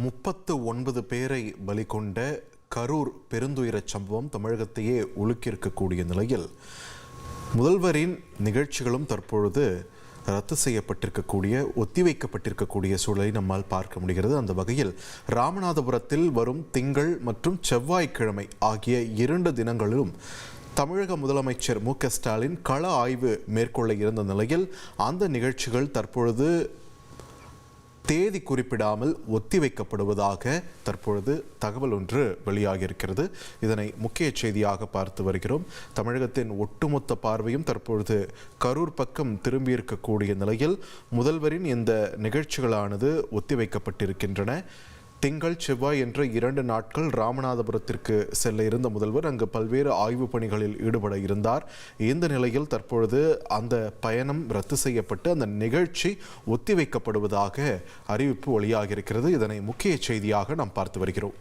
39 பேரை பலி கொண்ட கரூர் பெருந்துயரச் சம்பவம் தமிழகத்தையே உலுக்கியிருக்கக்கூடிய நிலையில் முதல்வரின் நிகழ்ச்சிகளும் தற்பொழுது ரத்து செய்யப்பட்டிருக்கக்கூடிய ஒத்திவைக்கப்பட்டிருக்கக்கூடிய சூழலை நம்மால் பார்க்க முடிகிறது. அந்த வகையில் ராமநாதபுரத்தில் வரும் திங்கள் மற்றும் செவ்வாய்க்கிழமை ஆகிய 2 தினங்களிலும் தமிழக முதலமைச்சர் மு.க.ஸ்டாலின் கள ஆய்வு மேற்கொள்ள இருந்த நிலையில் அந்த நிகழ்ச்சிகள் தற்பொழுது தேதி குறிப்பிடாமல் ஒத்திவைக்கப்படுவதாக தற்பொழுது தகவல் ஒன்று வெளியாகியிருக்கிறது. இதனை முக்கிய செய்தியாக பார்த்து வருகிறோம். தமிழகத்தின் ஒட்டுமொத்த பார்வையும் தற்பொழுது கரூர் பக்கம் திரும்பியிருக்கக்கூடிய நிலையில் முதல்வரின் இந்த நிகழ்ச்சிகளானது ஒத்திவைக்கப்பட்டிருக்கின்றன. திங்கள் செவ்வாய் என்ற 2 நாட்கள் ராமநாதபுரத்திற்கு செல்ல இருந்த முதல்வர் அங்கு பல்வேறு ஆய்வு பணிகளில் ஈடுபட இருந்தார். இந்த நிலையில் தற்பொழுது அந்த பயணம் ரத்து செய்யப்பட்டு அந்த நிகழ்ச்சி ஒத்திவைக்கப்படுவதாக அறிவிப்பு வெளியாகியிருக்கிறது. இதனை முக்கிய செய்தியாக நாம் பார்த்து வருகிறோம்.